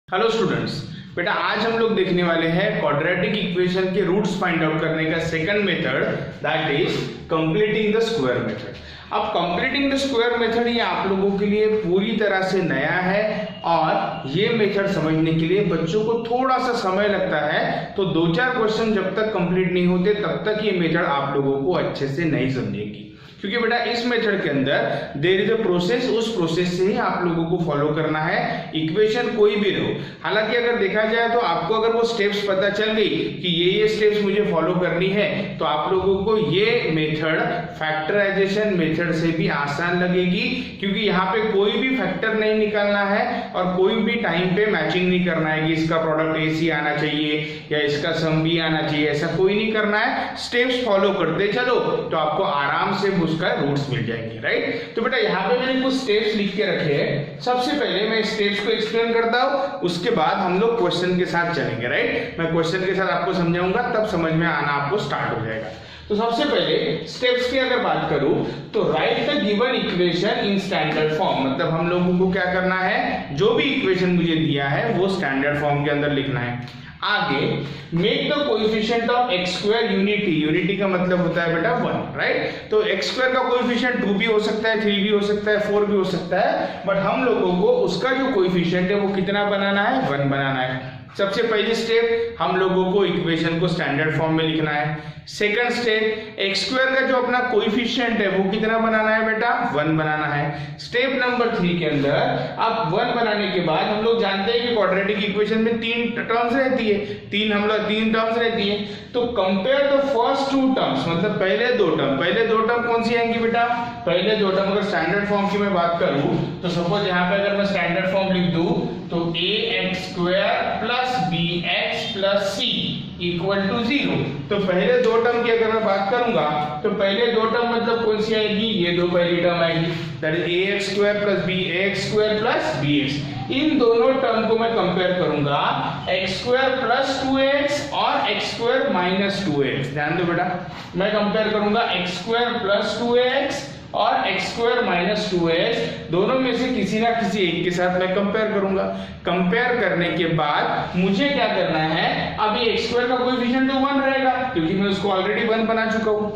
Hello students, बेटा आज हम लोग देखने वाले हैं क्वाड्रेटिक इक्वेशन के रूट्स फाइंड आउट करने का second method, that is completing the square method. अब कंप्लीटिंग द स्क्वायर मेथड ये आप लोगों के लिए पूरी तरह से नया है और ये मेथड समझने के लिए बच्चों को थोड़ा सा समय लगता है, तो दो चार क्वेश्चन जब तक कंप्लीट नहीं होते तब तक ये मेथड आप लोगों को अच्छे से नहीं समझेगी, क्योंकि बेटा इस मेथड के अंदर देयर इज अ प्रोसेस, उस प्रोसेस से ही आप लोगों को फॉलो करना है, इक्वेशन कोई भी रहो। हालांकि अगर देखा जाए तो आपको अगर वो स्टेप्स पता चल गई कि ये स्टेप्स मुझे फॉलो करनी है, तो आप लोगों को ये मेथड फैक्टराइजेशन मेथड से भी आसान लगेगी, क्योंकि यहाँ पे कोई भी फैक्टर नहीं निकालना है और कोई भी टाइम पे मैचिंग नहीं करना है कि इसका प्रोडक्ट AC आना चाहिए या इसका सम B आना चाहिए, ऐसा कोई नहीं करना है। स्टेप्स फॉलो करते चलो तो आपको आराम से उसका रूट्स मिल जाएंगे, राइट। तो बेटा यहाँ पे मैंने कुछ स्टेप्स लिख के रखे हैं। सबसे पहले मैं स्टेप्स को एक्सप्लेन करता हूँ, उसके बाद हम लोग क्वेश्चन के साथ चलेंगे, राइट। मैं क्वेश्चन के साथ आपको समझाऊंगा, तब समझ में आना आपको स्टार्ट हो जाएगा। तो सबसे पहले स्टेप्स की अगर बात करूं तो right the given equation in standard form, मतलब हम लोगों को क्या करना है, जो भी इक्वेशन मुझे दिया है वो स्टैंडर्ड फॉर्म के अंदर लिखना है। आगे make the coefficient of x square unity, unity का मतलब होता है बेटा 1, राइट। तो x स्क्वायर का कोएफिशिएंट 2 भी हो सकता है, 3 भी हो सकता है, 4 भी हो सकता है, बट हम लोगों को उसका जो कोएफिशिएंट है वो कितना बनाना है, 1 बनाना है। सबसे पहली स्टेप हम लोगों को इक्वेशन को स्टैंडर्ड फॉर्म में लिखना है। सेकंड स्टेप x स्क्वायर का जो अपना कोएफिशिएंट है वो कितना बनाना है बेटा, 1 बनाना है। स्टेप नंबर 3 के अंदर अब 1 बनाने के बाद हम लोग जानते हैं कि क्वाड्रेटिक इक्वेशन में 3 टर्म्स रहती है, 3 टर्म्स रहती है, तो कंपेयर द फर्स्ट 2 टर्म्स, मतलब पहले दो टर्म कौन सी आएंगी बेटा, पहले दो टर्म अगर स्टैंडर्ड फॉर्म की मैं बात करूं तो सपोज यहाँ पे अगर मैं स्टैंडर्ड फॉर्म लिख दूं तो ax square plus bx plus c equal to 0। तो पहले दो टर्म की अगर मैं बात करूंगा तो पहले दो टर्म मतलब कौन सी आएगी, ये दो पहली टर्म आएगी, that is ax square plus bx square plus bx। इन दोनों टर्म को मैं कंपेयर करूंगा x स्क्वायर प्लस 2x और x स्क्वायर माइनस 2x। ध्यान दो बेटा, मैं कंपेयर करूंगा x स्क्वायर प्लस 2x और x स्क्वायर माइनस 2x, दोनों में से किसी ना किसी एक के साथ मैं कंपेयर करूंगा। कंपेयर करने के बाद मुझे क्या करना है, अभी x स्क्वायर का कोएफिशिएंट तो 1 रहेगा, क्योंकि मैं उसको ऑलरेडी 1 बना चुका हूं।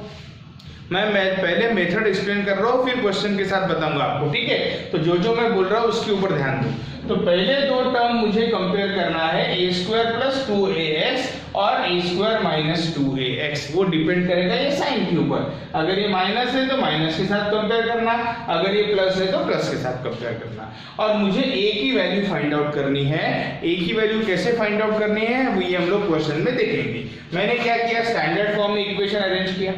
मैं पहले मेथड एक्सप्लेन कर रहा हूँ, फिर क्वेश्चन के साथ बताऊंगा आपको, ठीक है। तो जो मैं बोल रहा हूँ उसके ऊपर ध्यान दो। तो पहले दो टर्म मुझे कंपेयर करना है a स्क्वायर प्लस 2ax और a स्क्वायर माइनस 2ax, वो डिपेंड करेगा ये साइन के ऊपर। अगर ये माइनस है तो माइनस के साथ कंपेयर करना, अगर ये प्लस है तो प्लस के साथ कंपेयर करना, और मुझे a की वैल्यू फाइंड आउट करनी है। a की वैल्यू कैसे फाइंड आउट करनी है वो ये हम लोग क्वेश्चन में देखेंगे। मैंने क्या किया, स्टैंडर्ड फॉर्म में इक्वेशन अरेंज किया,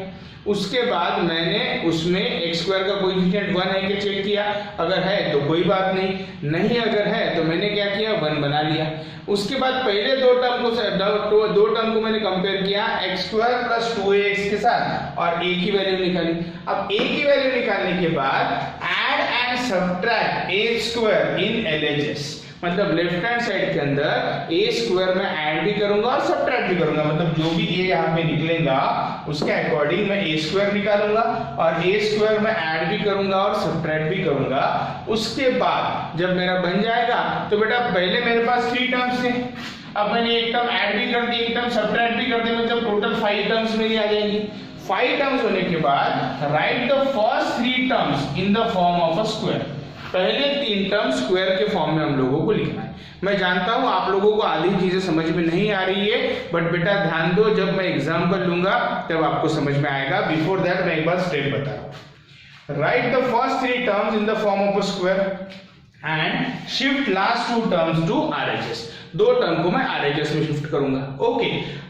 उसके बाद मैंने उसमें x स्क्वायर का कोएफिशिएंट 1 है कि चेक किया, अगर है तो कोई बात नहीं अगर है तो मैंने क्या किया, 1 बना लिया। उसके बाद पहले दो टर्म को मैंने कंपेयर किया x स्क्वायर प्लस 2ax के साथ और a की वैल्यू निकाली। अब a की वैल्यू निकालने के बाद add and subtract a square in LHS, मतलब लेफ्ट हैंड साइड के अंदर a स्क्वायर में ऐड भी करूंगा और सब्ट्रैक्ट भी करूंगा, मतलब जो भी a यहाँ पे निकलेगा उसके अकॉर्डिंग मैं a स्क्वायर निकालूंगा और a स्क्वायर में ऐड भी करूंगा और सब्ट्रैक्ट भी करूंगा। उसके बाद जब मेरा बन जाएगा तो बेटा पहले मेरे पास 3 टर्म्स थे, अब मैंने एक टर्म ऐड भी कर दी, एक टर्म सब्ट्रैक्ट भी कर दी, मतलब टोटल 5 टर्म्स मेरी आ जाएंगी। 5 टर्म्स होने के बाद right the first 3 terms in the form of a square, पहले 3 टर्म स्क्वायर के फॉर्म में हम लोगों को लिखना है। मैं जानता हूं आप लोगों को आधी चीजें समझ में नहीं आ रही है, बट बेटा ध्यान दो, जब मैं एग्जांपल लूंगा तब आपको समझ में आएगा। बिफोर दैट मैं एक बार स्टेप बता रहा हूं। Write the first 3 terms in the form of a square and shift last 2 terms to RHS, दो टर्म को मैं RHS में शिफ्ट करूंगा। ओके,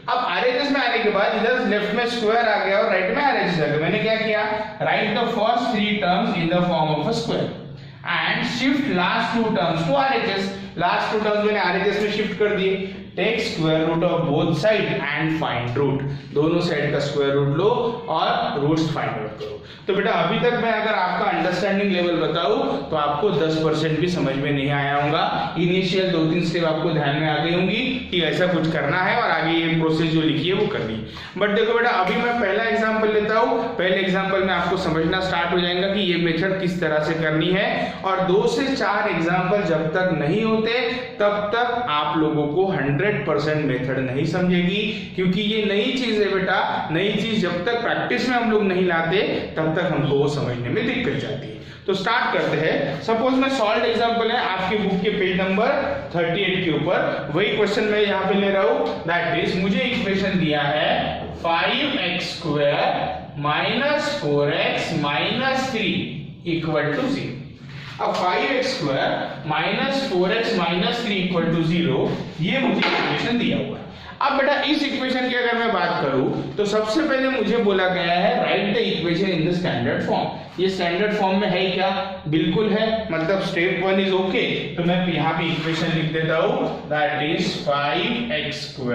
अब RHS में आने के बाद इधर लेफ्ट में स्क्वायर आ गया और राइट में RHS आ गया। मैंने क्या किया, write the first 3 terms in the form of a square and shift last 2 terms to RHS, last 2 terms मैंने RHS में शिफ्ट कर दिए। Take square root of both side and find root, दोनों साइड का स्क्वायर रूट लो और roots find out करो। तो बेटा अभी तक मैं अगर आपका अंडरस्टैंडिंग लेवल बताऊं तो आपको 10% भी समझ में नहीं आया होगा। इनिशियल 2-3 स्टेप आपको ध्यान में आ गई होंगी कि ऐसा कुछ करना है और आगे ये प्रोसेस जो लिखी है वो करनी है। बट देखो बेटा अभी मैं पहला एग्जांपल लेता हूं, पहले एग्जांपल में आपको समझना स्टार्ट हो जाएगा कि ये मेथड किस तरह से करनी है, और 2 से 4 एग्जांपल जब तक नहीं होते तब तक आप लोगों को 100% मेथड नहीं समझेगी, क्योंकि ये नई चीज है बेटा। नई चीज जब तक प्रैक्टिस में हम लोग नहीं लाते तब तक हमको वो समझने में दिक्कत जाती है। तो स्टार्ट करते हैं। सपोज में सॉल्व एग्जांपल है आपके बुक के पेज नंबर 38 के ऊपर, वही क्वेश्चन मैं यहाँ पे ले रहा हूं। दैट इज मुझे इक्वेशन दिया है 5x² minus 4x minus 3 equal to 0। अब 5x² minus 4x minus 3 equal to 0 ये मुझे इक्वेशन दिया हुआ है। अब बेटा इस इक्वेशन की अगर मैं बात करूं तो सबसे पहले मुझे बोला गया है write the equation in the standard form. ये स्टैंडर्ड फॉर्म में है क्या? बिल्कुल है, मतलब स्टेप 1 इज ओके। तो मैं यहाँ पे इक्वेशन लिख देता हूं, that is 5x²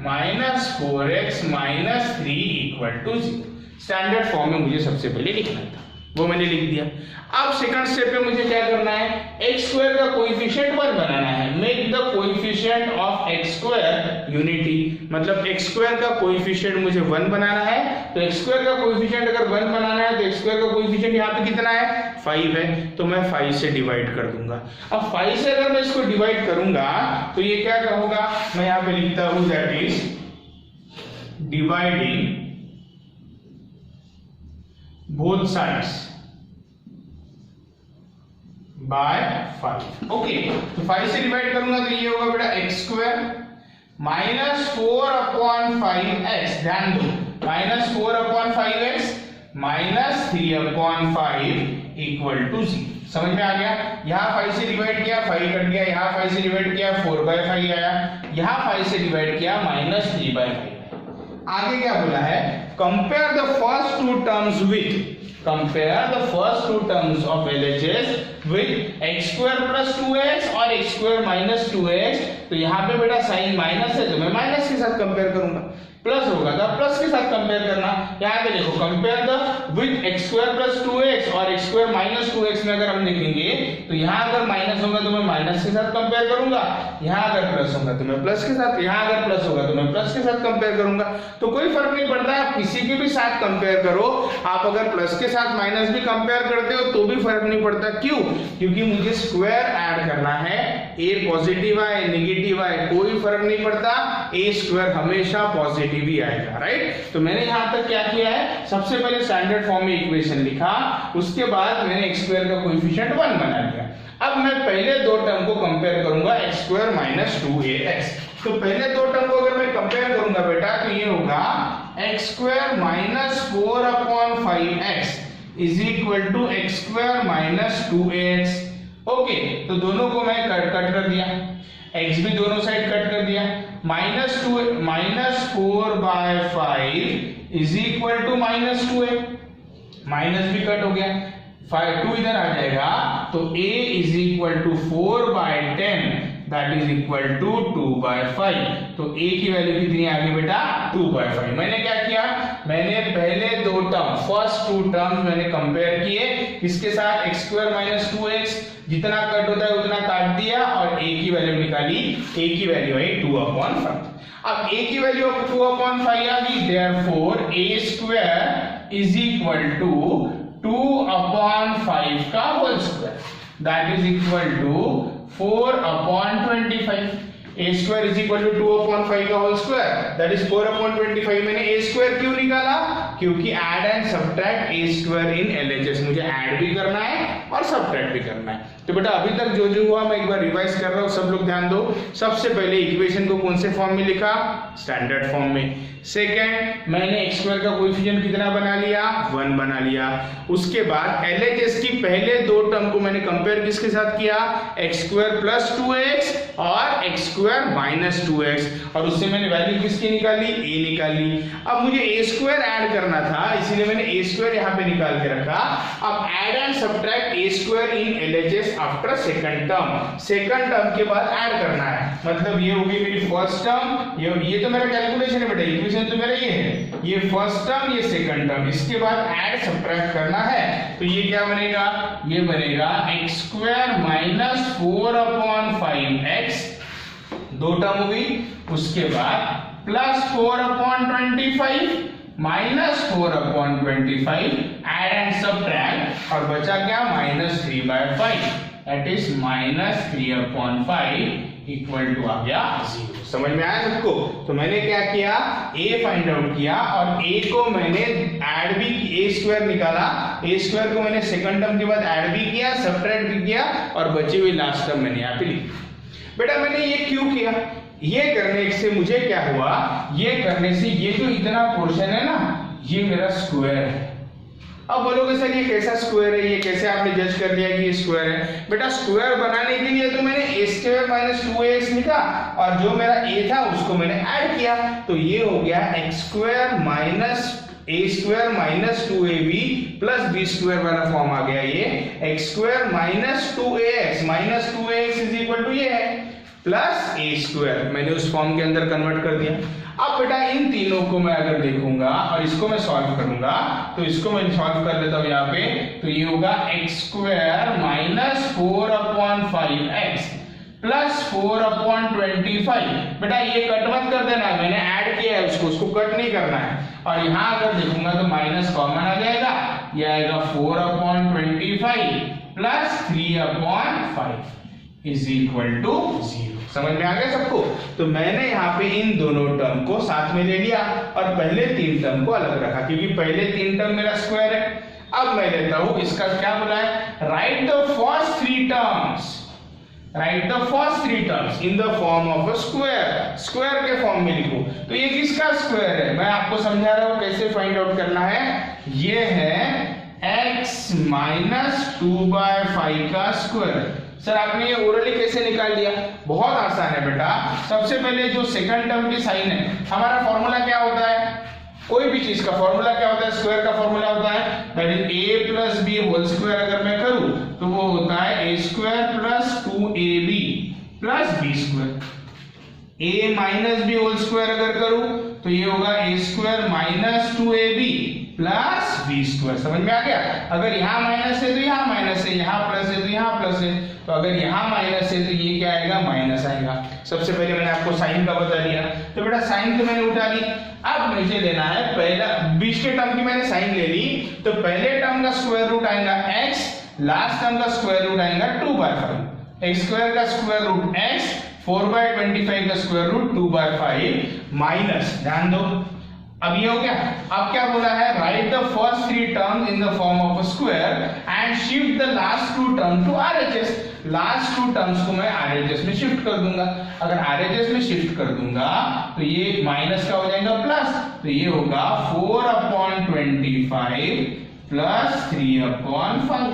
minus 4x minus 3 equal to 0। Standard form में मुझे सबसे पहले लिखना था, वो मैंने लिख दिया। अब सेकंड स्टेप पे मुझे क्या करना है, x² का कोएफिशिएंट 1 बनाना है। Make the coefficient of x² unity, मतलब x² का कोएफिशिएंट मुझे 1 बनाना है। तो x² का कोएफिशिएंट अगर 1 बनाना है तो x² का कोएफिशिएंट यहाँ पे कितना है, 5 है। तो मैं 5 से डिवाइड कर दूंगा। अब 5 से अगर मैं इसको डिवाइड करूंगा तो ये क्या होगा, मैं यहाँ पे लिखता हूं that is dividing both sides by 5। Okay, तो 5 से डिवाइड करूंगा तो ये होगा बेटा x² माइनस 4/5x, ध्यान दो, minus 4/5x minus 3/5 equal to 0। समझ में आ गया? यहाँ 5 से डिवाइड किया 5 कट गया, यहाँ 5 से डिवाइड किया 4/5 आया, यहाँ 5 से डिवाइड किया माइनस 3/5। आगे क्या बोला है, compare the first 2 terms with, compare the first 2 terms of LHS with x² plus 2x और x² माइनस 2x। तो यहाँ पे बेटा साइन माइनस है तो मैं माइनस के साथ कंपेयर करूंगा, प्लस होगा तो प्लस के साथ कंपेयर करना। यहाँ पे देखो compare the with x² plus 2x और x² माइनस 2x में अगर हम देखेंगे तो यहाँ अगर माइनस होगा तो मैं माइनस के साथ कंपेयर करूंगा, यहाँ अगर प्लस होगा तो मैं प्लस के साथ, यहाँ अगर प्लस होगा तो मैं प्लस के साथ कंपेयर करूंगा। तो कोई फर्क नहीं पड़ता, आप किसी के भी साथ कंपेयर करो। आप अगर प्लस के साथ माइनस भी कंपेयर करते हो तो भी फर्क नहीं पड़ता। क्यों? क्योंकि मुझे स्क्वायर ऐड करना है, a पॉजिटिव आए नेगेटिव आए कोई फर्क नहीं पड़ता, a² हमेशा पॉजिटिव ही आएगा, राइट। तो मैंने यहां तक क्या किया है, सबसे पहले स्टैंडर्ड फॉर्म में इक्वेशन लिखा, उसके बाद मैंने x² का कोएफिशिएंट 1 बना लिया। अब मैं पहले 2 टर्म को कंपेयर करूंगा, x² माइनस 2ax। तो पहले 2 टर्म को अगर मैं कंपेयर करूंगा बेटा तो ये होगा x² minus 4/5x is equal to x² minus 2ax। Okay, तो दोनों को मैं कट कर दिया, x भी दोनों साइड कट कर दिया, minus 4/5 is equal to minus 2a, minus भी कट हो गया, 2 इधर आ जाएगा तो a is equal to 4/10 that is equal to 2/5। तो a की वैल्यू कितनी आ गई बेटा, 2/5। मैंने क्या किया, मैंने पहले 2 टर्म, फर्स्ट 2 टर्म्स मैंने कंपेयर किए, किसके साथ, x² माइनस 2x, जितना कट होता है उतना काट दिया और a की वैल्यु निकाली, a की वैल्यू आई 2/5। अब a की वैल्यू 2/5 आ गई, therefore a² is equal to 2/5 का whole square that is equal to 4/25। a² is equal to 2/5 का होल स्क्वायर दैट इज 4/25। मैंने a² क्यों निकाला, क्योंकि add and subtract a² in LHS, मुझे ऐड भी करना है और सब्ट्रैक्ट भी करना है। तो बेटा अभी तक जो जो हुआ मैं एक बार रिवाइज कर रहा हूं, सब लोग ध्यान दो। सबसे पहले इक्वेशन को कौन से फॉर्म में लिखा, स्टैंडर्ड फॉर्म में। सेकंड, मैंने x² का कोएफिशिएंट कितना बना लिया, 1 बना लिया। उसके बाद LHS की पहले 2 टर्म को मैंने कंपेयर किसके साथ किया, x² प्लस 2x और x² माइनस 2x, और उससे मैंने वैल्यू किसकी निकाली, a निकाली। अब मुझे a² ऐड करना था, इसीलिए मैंने a² यहाँ पे निकाल के रखा। अब add and subtract A square in LHS after second term, second term के बाद ऐड करना है। मतलब ये होगी मेरी फर्स्ट टर्म, ये तो मेरा कैलकुलेशन है बेटा, इक्वेशन तो मेरा ये है, ये फर्स्ट टर्म ये सेकंड टर्म, इसके बाद ऐड सब्ट्रैक्ट करना है। तो ये क्या बनेगा, ये बनेगा x स्क्वायर माइनस 4/5x, दो टर्म हो गई, उसके बाद plus 4/25 minus 4/25 add and subtract, और बचा क्या minus 3/5, that is minus 3/5 equal to आ गया 0। समझ में आया सबको? तो मैंने क्या किया, a फाइंड आउट किया और a को मैंने ऐड भी, a स्क्वायर निकाला, a स्क्वायर को मैंने सेकंड टर्म के बाद ऐड भी किया, सब्ट्रैक्ट भी किया, और बची हुई लास्ट टर्म मैंने यहाँ पे लिखी। बेटा मैंने ये क्यों किया, ये करने से मुझे क्या हुआ, ये करने से ये जो इतना पोर्शन है ना, ये मेरा स्क्वायर है। अब बोलोगे सर ये कैसा स्क्वायर है, ये कैसे आपने जज कर लिया कि ये स्क्वायर है? बेटा स्क्वायर बनाने के लिए तो मैंने a स्क्वायर माइनस 2ax लिखा, और जो मेरा a था उसको मैंने ऐड किया, तो ये हो गया x square minus a square minus 2ab plus b square वाला फॉर्म आ गया, ये x square minus 2ax is equal to ये है प्लस a स्क्वायर, मैंने उस फॉर्म के अंदर कन्वर्ट कर दिया। अब बेटा इन तीनों को मैं अगर देखूंगा और इसको मैं सॉल्व करूंगा, तो इसको मैं सॉल्व कर लेता हूं यहाँ पे, तो ये होगा x square minus 4/5x plus 4/25। बेटा ये कट मत कर देना, मैंने ऐड किया है उसको कट नहीं करना है। और यहाँ अगर देखूंगा तो माइनस कॉमन आ जाएगा, ये आएगा 4/25 प्लस 3/5 इज इक्वल टू 0। समझ में आ गया सबको? तो मैंने यहाँ पे इन दोनों टर्म को साथ में ले लिया और पहले तीन टर्म को अलग रखा, क्योंकि पहले तीन टर्म मेरा स्क्वायर है। अब मैं लेता हूं, इसका क्या बोला है, write the first three terms, right the first three terms in the form of a square, square के फॉर्म में लिखो। तो ये किसका स्क्वायर है, मैं आपको समझा रहा हूं कैसे फाइंड आउट करना है। ये है x माइनस 2/5 का स्क्वायर। सर आपने ये ओरली कैसे निकाल लिया? बहुत आसान है बेटा। सबसे पहले जो सेकंड टर्म की साइन है, हमारा फॉर्मूला क्या होता है, कोई भी चीज का फॉर्मूला क्या होता है, स्क्वायर का फॉर्मूला होता है that is a plus b whole square. अगर मैं करूं तो वो होता है a square plus 2ab plus b square. a minus b whole square अगर करूं तो ये होगा a square minus 2ab plus b square. समझ में आ गया? अगर यहाँ माइनस है तो यहाँ माइनस है, यहाँ प्लस है तो यहाँ प्लस है, तो अगर यहाँ माइनस है तो ये क्या आएगा, माइनस आएगा। सबसे पहले मैंने आपको साइन का बता दिया, तो बेटा साइन तो मैंने उठा ली। अब मुझे लेना है पहला, बीच के टर्म की मैंने साइन ले ली, तो पहले टर्म का स्क्वायर रूट आएगा x, लास्ट टर्म का स्क्वायर रूट आएगा 2/5, x स्क्वायर का स्क्वायर रूट x, 4/25 का स्क्वायर रूट 2/5 माइनस, ध्यान दो अब ये हो गया। अब क्या बोला है, write the first three terms in the form of a square and shift the last two term to RHS. Last two terms को मैं आरएचएस में शिफ्ट कर दूंगा। अगर आरएचएस में शिफ्ट कर दूंगा तो ये माइनस का हो जाएगा प्लस, तो ये होगा 4/25 प्लस 3/5।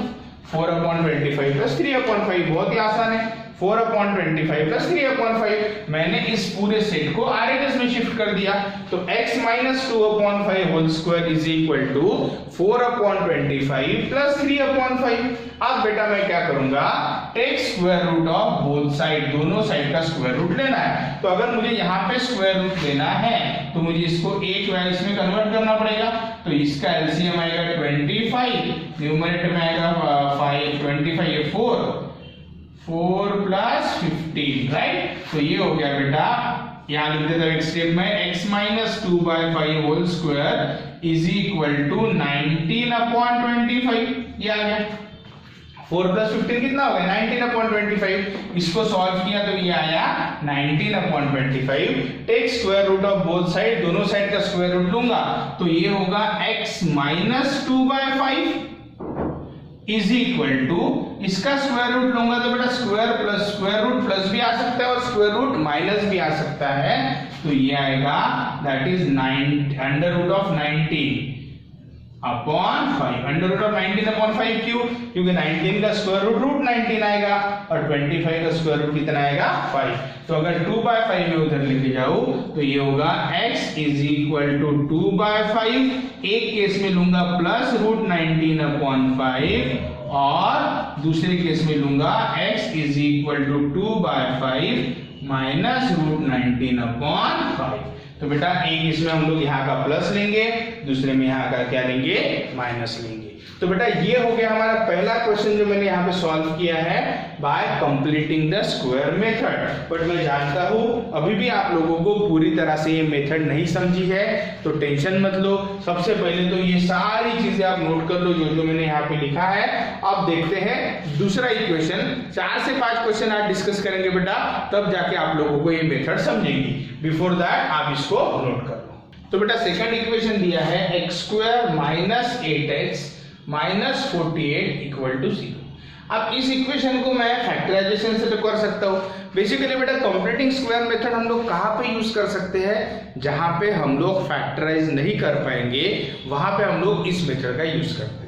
4/25 प्लस 3/5 बहुत ही आसान है। 4/25 प्लस 3/5 मैंने इस पूरे सेट को आरएचएस में शिफ्ट कर दिया, तो x minus 2/5 whole square is equal to 4/25 plus 3/5। अब बेटा मैं क्या करूंगा, take square root of both side, दोनों साइड का स्क्वायर रूट लेना है। तो अगर मुझे यहाँ पे स्क्वायर रूट लेना है तो मुझे इसको एक वैल्यूज में कन्वर्ट करना पड़ेगा। तो इसका एलसीएम आएगा 25, न्यूमरेटर में आएगा 5, 25 4 प्लस 15, राइट। तो ये हो गया बेटा, यहाँ लिख देता हूं एक स्टेप में, x minus 2/5 whole square is equal to 19/25। ये आ गया 4 प्लस 15 कितना हो गया, 19/25। इसको सॉल्व किया तो ये आया 19/25। Take square root of both side, दोनों साइड का स्क्वायर रूट लूंगा तो ये होगा x minus 2/5 is equal to, इसका स्क्वायर रूट लूंगा तो बेटा स्क्वायर रूट प्लस भी आ सकता है और स्क्वायर रूट माइनस भी आ सकता है। तो ये आएगा that is under root of 19/5। Under root of 19/5 क्यों? क्योंकि 19 का स्क्वायर रूट 19 आएगा और 25 का स्क्वायर रूट कितना आएगा, 5। तो अगर 2/5 में उधर लेके जाऊं तो ये होगा x इज इक्वल टू 2/5, एक केस में लूंगा प्लस रूट 19/5 और दूसरे केस में लूंगा x is equal to 2/5 minus √19/5। तो बेटा एक इसमें हम लोग यहाँ का प्लस लेंगे, दूसरे में यहाँ का क्या लेंगे, माइनस लेंगे। तो बेटा ये हो गया हमारा पहला क्वेश्चन जो मैंने यहाँ पे सॉल्व किया है bye completing the square method. But मैं जानता हूँ अभी भी आप लोगों को पूरी तरह से ये मेथड नहीं समझी है, तो टेंशन मत लो। सबसे पहले तो ये सारी चीजें आप नोट कर लो जो जो मैंने यहाँ पे लिखा है। अब देखते हैं दूसरा इक्वेशन, 4 से 5 क्वेश्चन आज डिस्कस करेंगे बेटा, तब जाके आप लोगों को ये मेथड समझेंगी। बिफोर दैट आप इसको नोट कर लो। तो बेटा सेकंड इक्वेशन दिया है x² minus 8x minus 48 equal to 0। अब इस इक्वेशन को मैं फैक्टराइजेशन से तो कर सकता हूँ। बेसिकली बेटा कंप्लीटिंग स्क्वायर मेथड हम लोग कहाँ पे यूज कर सकते हैं, जहां पे हम लोग फैक्टराइज नहीं कर पाएंगे वहां पे हम लोग इस मेथड का यूज करते हैं।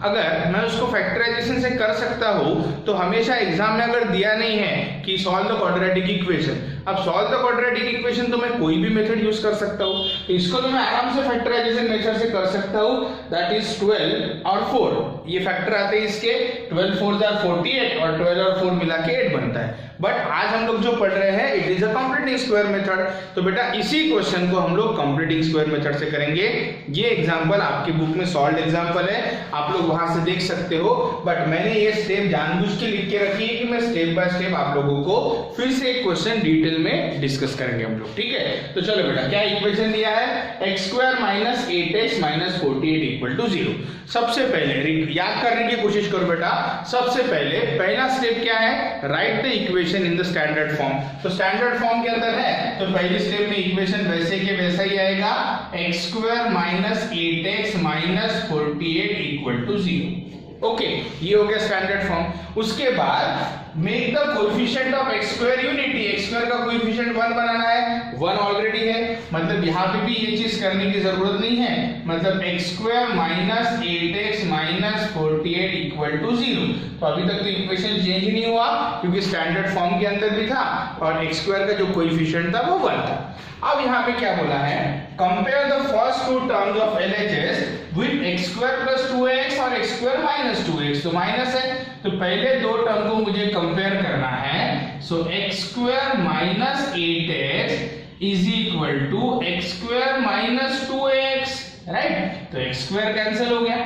अगर मैं उसको फैक्टराइजेशन से कर सकता हूं तो हमेशा एग्जाम में अगर दिया नहीं है कि सॉल्व द क्वाड्रेटिक इक्वेशन, अब सॉल्व द क्वाड्रेटिक इक्वेशन तो मैं कोई भी मेथड यूज कर सकता हूं, तो इसको तो मैं आराम से फैक्टराइजेशन मेथड से कर सकता हूं। दैट इज 12 और 4, ये फैक्टर आते हैं इसके, 12 4 are 48 और 12 और 4 मिला के 8 बनता है। बट आज हम लोग जो पढ़ रहे हैं it is a completing square method. तो बेटा इसी क्वेश्चन को हम लोग कंप्लीटिंग स्क्वायर मेथड से करेंगे। ये एग्जांपल आपकी बुक में सॉल्व एग्जांपल है, आप लोग वहां से देख सकते हो, बट मैंने ये स्टेप जानबूझ के लिख के रखी है कि मैं स्टेप बाय स्टेप आप लोगों को फिर से एक क्वेश्चन डिटेल में डिस्कस करेंगे हम लोग, ठीक है। तो चलो बेटा क्या इक्वेशन दिया है, x² minus 8x minus 48 equal to 0। सबसे पहले याद करने की कोशिश करो बेटा, सबसे पहले पहला स्टेप क्या है, write the equation in the standard form. तो स्टैंडर्ड फॉर्म के अंदर है तो पहले स्टेप में इक्वेशन वैसे के वैसा ही आएगा, x² minus 8x minus 48 equal to 0। Okay, ये हो गया स्टैंडर्ड फॉर्म। उसके बाद make the coefficient of x² unity, x² का कोएफिशिएंट 1 बनाना है, 1 ऑलरेडी है, मतलब यहाँ पे भी ये चीज करने की जरूरत नहीं है, मतलब x² minus 8x minus 48 equal to 0। तो अभी तक तो इक्वेशन चेंज नहीं हुआ क्योंकि स्टैंडर्ड फॉर्म के अंदर भी था और x² का जो कोएफिशिएंट था वो 1 था। अब यहाँ पे क्या बोला है, compare the first 2 terms of LHS with x² plus 2x और x² माइनस 2x। तो माइनस है तो पहले दो टर्म को मुझे कंपेयर करना है। So x² minus 8x is equal to x² minus 2x, right. तो x² कैंसिल हो गया,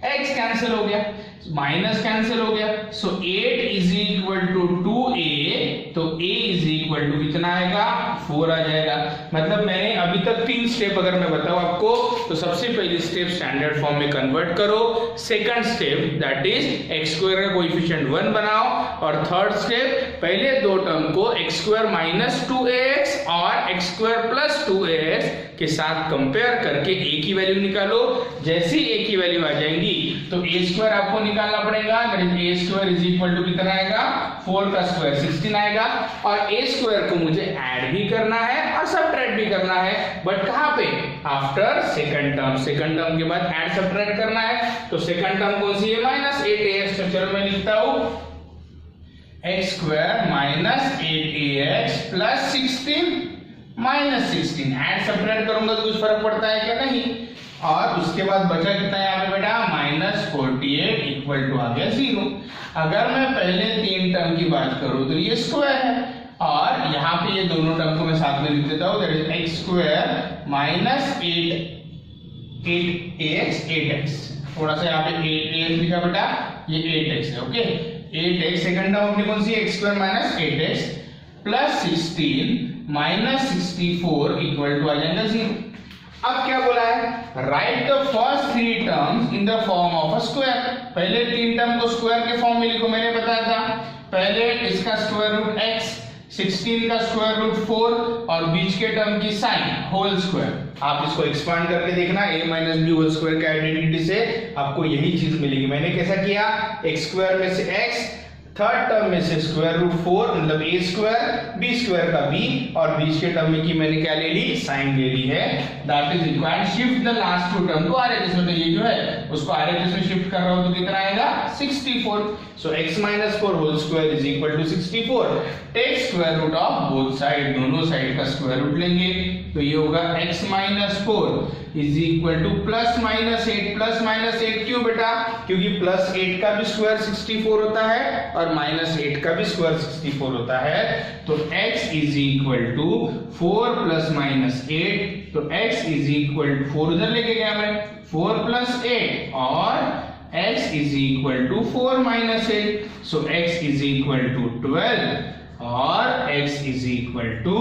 x कैंसिल हो गया, माइनस कैंसिल हो गया, सो 8 इज इक्वल टू 2a, तो a इज इक्वल टू कितना आएगा, 4 आ जाएगा। मतलब मैंने अभी तक 3 स्टेप अगर मैं बताऊं आपको, तो सबसे पहली स्टेप स्टैंडर्ड फॉर्म में कन्वर्ट करो, second step that is x² का कोएफिशिएंट 1 बनाओ, और थर्ड स्टेप पहले दो टर्म को x² माइनस 2ax और x² प्लस 2ax के साथ कंपेयर करके a की वैल्यू निकालो। जैसे ही a की वैल्यू आ जाएंगी तो a² आपको निकालना पड़ेगा, a² इज इक्वल टू कितना आएगा, 4 का स्क्वायर 16 आएगा, और a² को मुझे ऐड भी करना है और सब्ट्रैक्ट भी करना है, बट कहां पे, after second term. Second term के बाद ऐड सब्ट्रैक्ट करना है, तो सेकंड टर्म कौन सी है, माइनस 8ax। तो चलो मैं लिखता हूं x² minus 8ax plus 16 minus 16, add subtract करूंगा तो कुछ फर्क पड़ता है क्या, नहीं। और उसके बाद बचा कितना है यहाँ पे बेटा, माइनस 48 इक्वल टू आ गया 0। अगर मैं पहले 3 टर्म की बात करूं तो ये स्क्वायर है, और यहाँ पे ये दोनों टर्म को मैं साथ में लिख देता हूँ, that is x² minus 8ax, थोड़ा सा यहाँ पे 8ax लिखा बेटा, ये 8x है, ओके। 8x सेकंड टर्म अपनी कौन सी, x² minus 8x plus 16 minus 64 equal to आ जाएगा 0। अब क्या बोला है, write the first 3 terms in the form of a square. पहले 3 टर्म को स्क्वायर के फॉर्म में लिखो, मैंने बताया था, पहले इसका स्क्वायर रूट x, 16 का स्क्वायर रूट 4 और बीच के टर्म की साइन होल स्क्वायर। आप इसको एक्सपांड करके देखना, a minus b whole square के आइडेंटिटी से आपको यही चीज मिलेगी। मैंने कैसा किया, x² में से x, थर्ड टर्म में से स्क्वायर रूट 4 मतलब a², b² का b, और बीच के टर्म में की मैंने क्या ले ली, साइन ले ली है। That is required, shift the last 2 term को RHS में, तो ये जो है उसको RHS में शिफ्ट कर रहा हूं तो कितना आएगा, 64। So x minus 4 whole square is equal to 64। Take square root of both side, दोनों साइड का स्क्वायर रूट लेंगे, तो ये होगा x minus 4 is equal to +-8 क्यों बेटा? क्योंकि +8 का भी स्क्वायर 64 होता है और -8 का भी स्क्वायर 64 होता है। तो x इज इक्वल टू 4 + -8, तो x इज इक्वल टू 4 उधर लेके गया मैं, 4 + 8 और x is equal to 4 - 8, so x is equal to 12 और x is equal to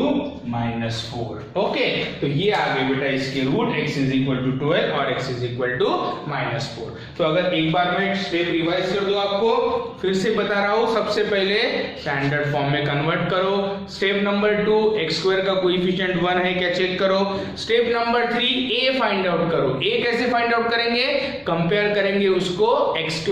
-4। Okay, तो ये आ गए बेटा इसके root, x is equal to 12 और x इज इक्वल टू -4। तो अगर एक बार मैं स्टेप रिवाइज कर दूं आपको, फिर से बता रहा हूं, सबसे पहले स्टैंडर्ड फॉर्म में कन्वर्ट करो। स्टेप नंबर 2, x² का कोएफिशिएंट 1 है क्या चेक करो। Step number 3, a find out करो। a कैसे फाइंड आउट करेंगे? कंपेयर करेंगे उसको x²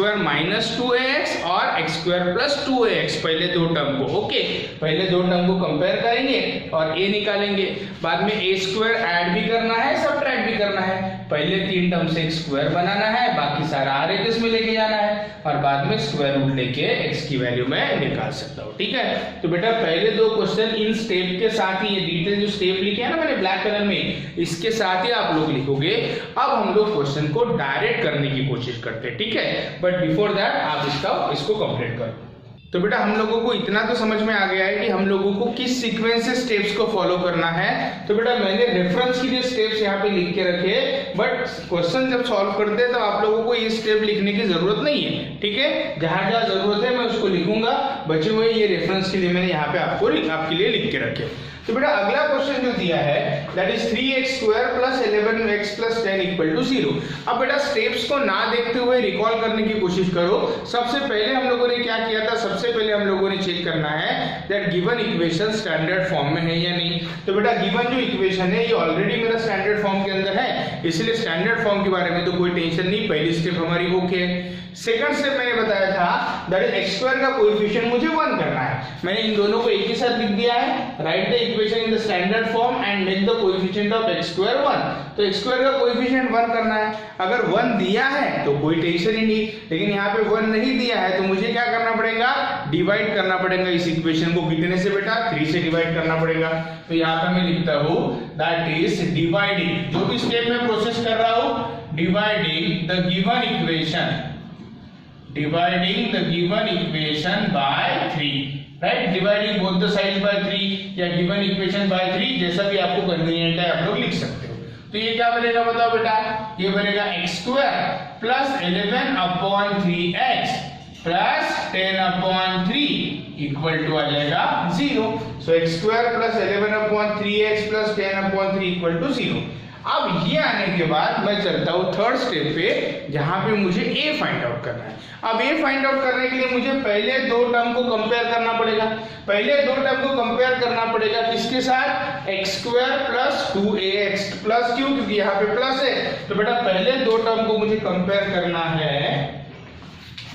- 2ax और x² + 2ax, पहले दो टर्म को। ओके, पहले दो टर्म को कंपेयर करेंगे और a निकालेंगे। बाद में a² ऐड भी करना है, सब्ट्रैक्ट भी करना है। पहले 3 टर्म से x² बनाना है, बाकी सारा RHS में लेके जाना है और बाद में स्क्वायर रूट लेके x की वैल्यू मैं निकाल सकता हूँ। ठीक है, तो बेटा पहले दो क्वेश्चन इन स्टेप के साथ ही, ये डिटेल जो स्टेप लिखे हैं ना मैंने ब्लैक कलर में, इसके साथ ही आप लोग लिखोगे। अब हम लोग क्वेश्चन को डायरेक्ट करने की कोशिश करते हैं। ठीक है, बट बिफोर दैट आप इसको कंप्लीट करो। तो बेटा हम लोगों को इतना तो समझ में आ गया है कि हम लोगों को किस सीक्वेंस से स्टेप्स को फॉलो करना है। तो बेटा मैंने रेफरेंस के लिए स्टेप्स यहाँ पे लिख के रखे, बट क्वेश्चन जब सॉल्व करते हैं तो आप लोगों को ये स्टेप लिखने की जरूरत नहीं है। ठीक है, जहां जहां जरूरत है मैं उसको लिखूंगा, बचे हुए ये रेफरेंस के लिए मैंने यहाँ पे आपके लिए लिख के रखे। तो बेटा अगला क्वेश्चन जो दिया है दैट इज 3x² + 11x + 10 = 0। अब बेटा स्टेप्स को ना देखते हुए रिकॉल करने की कोशिश करो। सबसे पहले हम लोगों ने क्या किया था? सबसे पहले हम लोगों ने चेक करना है that given equation standard form में है या नहीं। तो बेटा गिवन जो इक्वेशन है ये ऑलरेडी मेरा स्टैंडर्ड फॉर्म के अंदर है, इसलिए स्टैंडर्ड फॉर्म के बारे में तो कोई टेंशन नहीं, पहली स्टेप हमारी ओके है। सेकंड स्टेप मैंने बताया था दैट इज x² का कोएफिशिएंट मुझे 1 करना है। मैंने इन दोनों को एक ही साथ लिख दिया है, write the equation in the standard form and make the coefficient of x² 1। तो x² का कोएफिशिएंट 1 करना है। अगर 1 दिया है तो कोई टेंशन ही नहीं, लेकिन यहाँ पे 1 नहीं दिया है तो मुझे क्या करना पड़ेगा? डिवाइड करना पड़ेगा इस इक्वेशन को। कितने से बेटा? 3 से डिवाइड करना पड़ेगा। तो यहाँ पे मैं लिखता हूँ दैट इज डिवाइडिंग, जो भी स्टेप में प्रोसेस कर रहा हूँ, dividing the given equation, dividing the given equation by 3, right? Dividing both the sides by 3 या given equation by 3, जैसा भी आपको कन्वीनियंट है आप लोग लिख सकते हो। तो ये क्या बनेगा बताओ बेटा? ये बनेगा x² + 11/3x + 10/3 = आ जाएगा 0। सो x² + 11/3x + 10/3 = 0। अब ये आने के बाद मैं चलता हूँ थर्ड स्टेप पे, जहां पे मुझे a फाइंड आउट करना है। अब a फाइंड आउट करने के लिए मुझे पहले दो टर्म को कंपेयर करना पड़ेगा। पहले दो टर्म को कंपेयर करना पड़ेगा किसके साथ? x² + 2ax प्लस, क्यों? क्योंकि यहाँ पे प्लस है। तो बेटा पहले दो टर्म को मुझे कंपेयर करना है,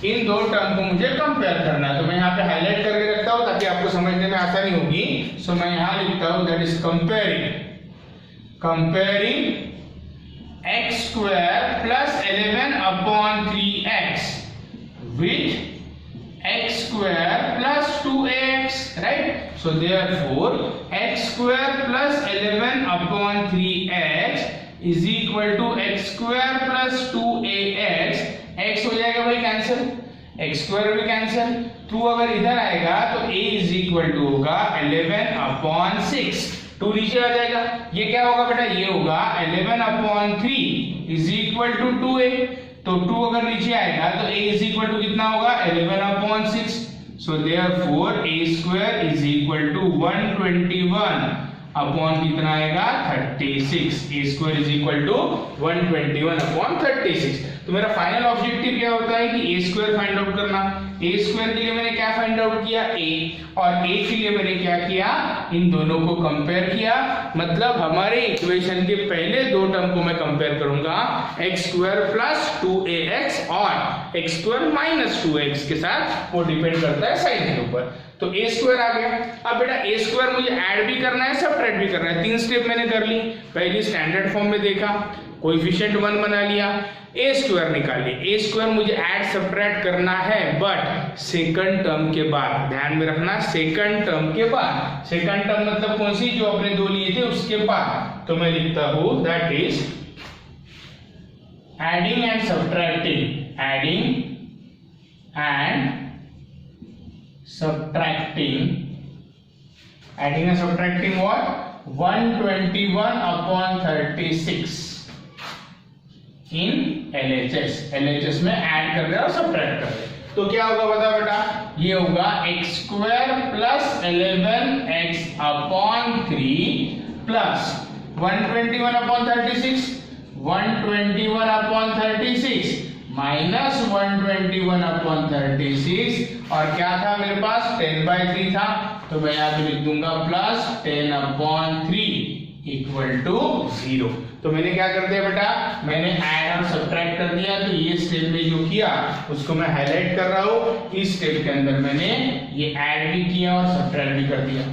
इन दो टर्म को मुझे कंपेयर करना है। तो मैं यहाँ पे हाईलाइट करके रखता हूँ ताकि आपको समझने में आसानी होगी। सो मैं यहाँ लिखता हूँ that is comparing x² + 11/3x with x² + 2ax, right? So therefore x² + 11/3x is equal to x² + 2ax। x हो जाएगा भाई कैंसिल, x² भी कैंसिल, 2 अगर इधर आएगा तो a is equal to होगा 11/6, 2 नीचे आ जाएगा। ये क्या होगा बेटा? ये होगा 11/3 is equal to 2a। तो 2 अगर नीचे आएगा तो a is equal to कितना होगा? 11/6। So therefore a² is equal to 121 upon कितना आएगा? 36। a² is equal to 121/36। तो मेरा फाइनल ऑब्जेक्टिव क्या होता है कि a² फाइंड आउट करना। a² के लिए मैंने क्या फाइंड आउट किया? a, और a के लिए मैंने क्या किया? इन दोनों को कंपेयर किया। मतलब हमारे इक्वेशन के पहले दो टर्म को मैं कंपेयर करूंगा x² + 2ax और x² - 2x के साथ। वो डिपेंड करता है साइन के ऊपर। तो a² आ गया। अब बेटा a² मुझे ऐड भी करना है, सब्ट्रैक्ट भी करना है। 3 स्टेप मैंने कर ली। पहली स्टैंडर्ड फॉर्म में देखा, कोएफिशिएंट 1 बना लिया, a² निकाल ली। a² मुझे ऐड सब्ट्रैक्ट करना है बट सेकंड टर्म के बाद, ध्यान में रखना, सेकंड टर्म के बाद। सेकंड टर्म मतलब कौन सी? जो अपने 2 लिए थे उसके बाद। तो मैं लिखता हूं that is adding and subtracting what 121/36 in LHS में ऐड कर रहे हैं और सब्ट्रैक्ट कर रहे हैं, तो क्या होगा बता बेटा, ये होगा x² plus 11x/3 plus 121/36 minus 121/36 और क्या था मेरे पास 10/3 था, तो मैं यहाँ पे लिख दूंगा प्लस 10/3 इक्वल टू 0। तो मैंने क्या कर दिया बेटा, मैंने ऐड और सब्ट्रैक्ट कर दिया, तो ये स्टेप में जो किया उसको मैं हाईलाइट कर रहा हूँ। इस स्टेप के अंदर मैंने ये ऐड भी किया और सब्ट्रैक्ट भी कर दिया।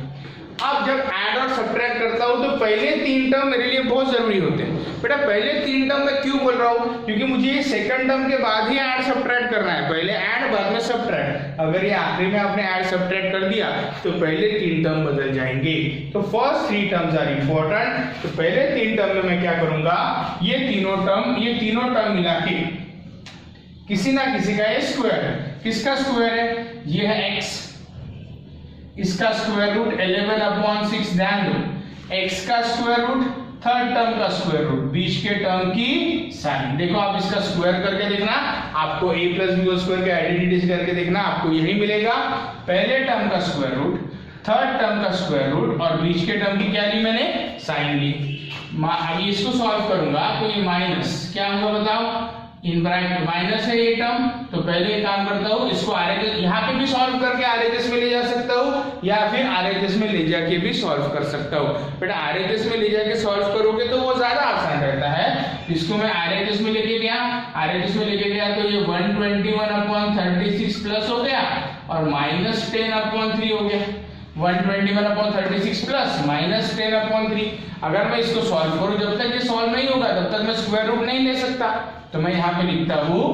अब जब ऐड और सब्ट्रैक्ट करता हूं तो पहले 3 टर्म मेरे लिए बहुत जरूरी होते हैं बेटा। पहले 3 टर्म मैं क्यों बोल रहा हूं, क्योंकि मुझे ये सेकंड टर्म के बाद ही ऐड सब्ट्रैक्ट करना है, पहले ऐड बाद में सब्ट्रैक्ट। अगर ये आखिरी में आपने ऐड सब्ट्रैक्ट कर दिया तो पहले 3 टर्म बदल जाएंगे। तो फर्स्ट 3 टर्म्स आर इंपॉर्टेंट। तो पहले 3 टर्म में मैं क्या करूंगा, ये तीनों टर्म मिला के किसी ना किसी का ये स्क्वायर है। किसका स्क्वायर है, ये है x, इसका स्क्वायर रूट 11/6, ध्यान दो x का स्क्वायर रूट, थर्ड टर्म का स्क्वायर रूट, बीच के टर्म की साइन। देखो आप इसका स्क्वायर करके देखना, आपको a + b² के आइडेंटिटीज करके देखना, आपको यही मिलेगा। पहले टर्म का स्क्वायर रूट, थर्ड टर्म का स्क्वायर रूट और बीच के टर्म की क्या ली मैंने, साइन ली। अभी इसको सॉल्व करूंगा तो ये माइनस क्या होगा बताओ, इन ब्रैकेट माइनस है ये टर्म, तो पहले एक काम करता हूँ, इसको RHS यहाँ पे भी सॉल्व करके RHS में ले जा सकता हूँ या फिर RHS में ले जाके भी सॉल्व कर सकता हूँ। बेटा RHS में ले जाके सॉल्व करोगे तो वो ज्यादा आसान रहता है। इसको मैं RHS में लेके गया तो ये 121/36 प्लस हो गया और माइनस 10/3 हो गया। 121/36 प्लस माइनस 10/3। अगर मैं इसको सॉल्व करूं, जब तक ये सॉल्व नहीं होगा तब तक मैं स्क्वायर रूट नहीं ले सकता, तो मैं यहाँ पे लिखता हूँ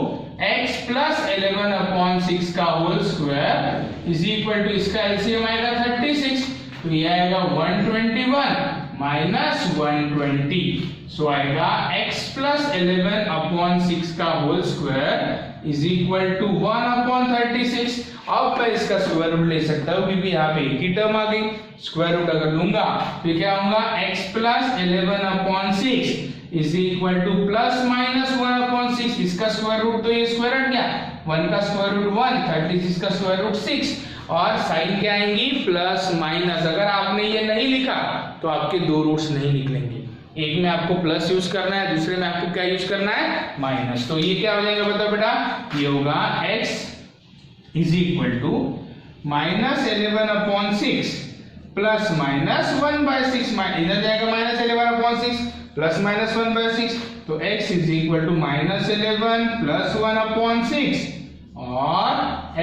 x प्लस 11/6 का whole square is equal to, इसका एलसीएम आएगा 36, तो ये आएगा 121 माइनस 120, सो आएगा x प्लस 11/6 का whole square is equal to 1/36। अब मैं इसका स्क्वायर रूट ले सकता हूँ क्योंकि यहाँ पे एक ही टर्म आ गई। स्क्वायर रूट अगर लूंगा तो क्या होगा, x plus 11/6 is equal to plus minus 1/6। इसका स्क्वायर रूट तो ये स्क्वायर हट गया, 1 का स्क्वायर रूट 1, 36 का स्क्वायर रूट 6 और साइन क्या आएंगी प्लस माइनस। अगर आपने ये नहीं लिखा तो आपके 2 रूट्स नहीं निकलेंगे, एक में आपको प्लस यूज करना है, दूसरे में आपको क्या यूज करना है, माइनस। तो ये क्या हो जाएगा बताओ बेटा, ये होगा x is equal to minus 11/6 plus minus 1/6, इधर जाएगा माइनस 11/6 प्लस माइनस 1/6, तो x is equal to minus 11 plus 1/6 और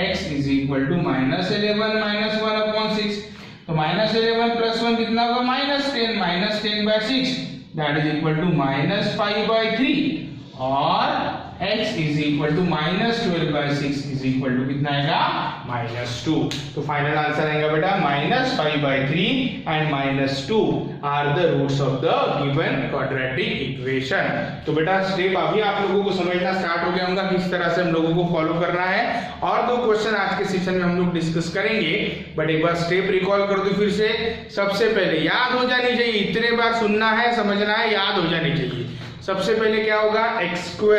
x is equal to minus 11 minus 1/6। तो माइनस 11 प्लस 1 कितना होगा, minus 10, minus 10/6 that is equal to minus 5/3 और x is equal to minus 12/6 is equal to कितना आएगा, -2। तो final answer आएगा बेटा minus 5/3 and -2 are the roots of the given quadratic equation. तो बेटा स्टेप अभी आप लोगों को समझना स्टार्ट हो गया होगा किस तरह से हम लोगों को फॉलो करना है, और 2 क्वेश्चन आज के सेशन में हम लोग डिस्कस करेंगे। बट एक बार स्टेप रिकॉल कर दो फिर से। सबसे पहले याद हो जानी चाहिए, इतने बार सुनना है, समझना है, याद हो जानी चाहिए। सबसे पहले क्या होगा, x²